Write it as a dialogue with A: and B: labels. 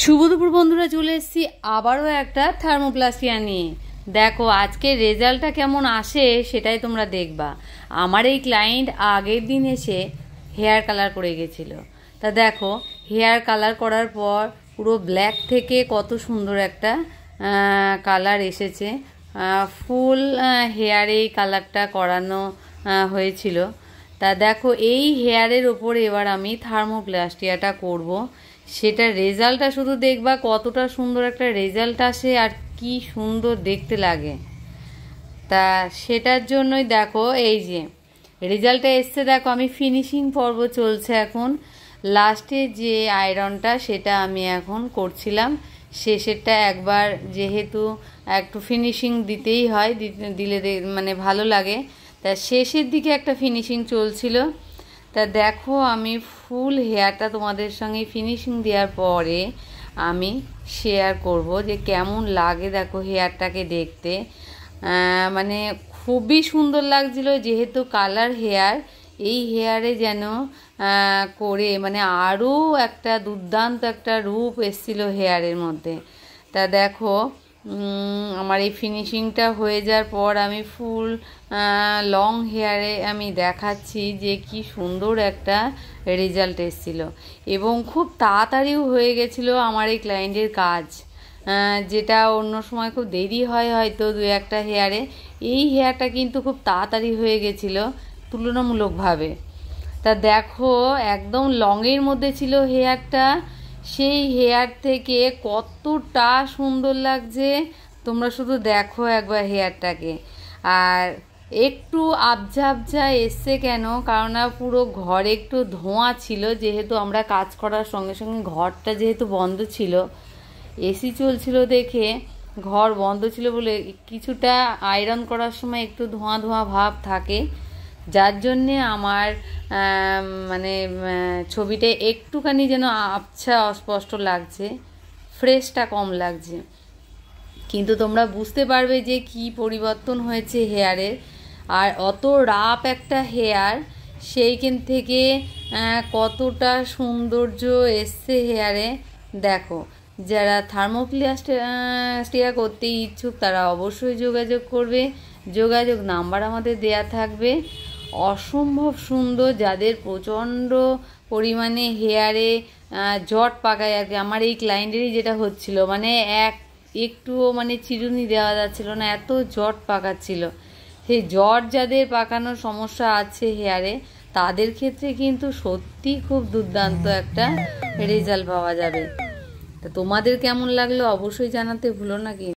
A: শুভ দুপুর বন্ধুরা, চলে এসেছি আবারও একটা থার্মোপ্লাস্টিয়া নিয়ে। দেখো আজকের রেজাল্টটা কেমন আসে সেটাই তোমরা দেখবা। আমার এই ক্লায়েন্ট আগের দিন এসে হেয়ার কালার করে গেছিলো। তা দেখো হেয়ার কালার করার পর পুরো ব্ল্যাক থেকে কত সুন্দর একটা কালার এসেছে। ফুল হেয়ারে এই কালারটা করানো হয়েছিল। তা দেখো এই হেয়ারের ওপরে এবার আমি থার্মোপ্লাস্টিয়াটা করব। সেটার রেজাল্টটা শুধু দেখবা কতটা সুন্দর একটা রেজাল্ট আসে আর কি সুন্দর দেখতে লাগে। তা সেটার জন্যই দেখো এই যে রেজাল্টটা এসছে। দেখো আমি ফিনিশিং পর্ব চলছে এখন। লাস্টে যে আয়রনটা সেটা আমি এখন করছিলাম। শেষেরটা একবার যেহেতু একটু ফিনিশিং দিতেই হয়, দিলে মানে ভালো লাগে। তা শেষের দিকে একটা ফিনিশিং চলছিল। তা দেখো আমি ফুল হেয়ারটা তোমাদের সঙ্গে ফিনিশিং দেওয়ার পরে আমি শেয়ার করব যে কেমন লাগে। দেখো হেয়ারটাকে দেখতে মানে খুবই সুন্দর লাগছিল, যেহেতু কালার হেয়ার। এই হেয়ারে যেন করে মানে আরও একটা দুর্দান্ত একটা রূপ এসেছিল হেয়ারের মধ্যে। তা দেখো আমার এই ফিনিশিংটা হয়ে যাওয়ার পর আমি ফুল লং হেয়ারে আমি দেখাচ্ছি যে কি সুন্দর একটা রেজাল্ট এসেছিল এবং খুব তাড়াতাড়িও হয়ে গেছিলো আমার এই ক্লায়েন্টের কাজ। যেটা অন্য সময় খুব দেরি হয় হয়তো দু একটা হেয়ারে, এই হেয়ারটা কিন্তু খুব তাড়াতাড়ি হয়ে গেছিলো তুলনামূলকভাবে। তা দেখো একদম লংয়ের মধ্যে ছিল হেয়ারটা, সেই হেয়ার থেকে কতটা সুন্দর লাগছে তোমরা শুধু দেখো একবার হেয়ারটাকে। আর একটু আবঝা আবঝা এসছে কেন, কারণ পুরো ঘরে একটু ধোঁয়া ছিল, যেহেতু আমরা কাজ করার সঙ্গে সঙ্গে ঘরটা যেহেতু বন্ধ ছিল, এসি চলছিল দেখে ঘর বন্ধ ছিল বলে কিছুটা আয়রন করার সময় একটু ধোঁয়া ধোঁয়া ভাব থাকে, যার জন্যে আমার মানে ছবিটা একটুখানি যেন আবছা অস্পষ্ট লাগছে, ফ্রেশটা কম লাগছে। কিন্তু তোমরা বুঝতে পারবে যে কি পরিবর্তন হয়েছে হেয়ারের। আর অত রাফ একটা হেয়ার সেইখান থেকে কতটা সৌন্দর্য এসছে হেয়ারে। দেখো যারা থার্মোপ্লাস্টিয়া করতে ইচ্ছুক তারা অবশ্যই যোগাযোগ করবে। যোগাযোগ নাম্বার আমাদের দেয়া থাকবে। অসম্ভব সুন্দর, যাদের প্রচণ্ড পরিমাণে হেয়ারে জট পাকায় আর কি। আমার এই ক্লায়েন্টেরই যেটা হচ্ছিল, মানে একটুও মানে চিরুনি দেওয়া যাচ্ছিল না, এত জট পাকাচ্ছিল। সেই জট যাদের পাকানোর সমস্যা আছে হেয়ারে, তাদের ক্ষেত্রে কিন্তু সত্যি খুব দুর্দান্ত একটা রেজাল্ট পাওয়া যাবে। তা তোমাদের কেমন লাগলো অবশ্যই জানাতে ভুলো না।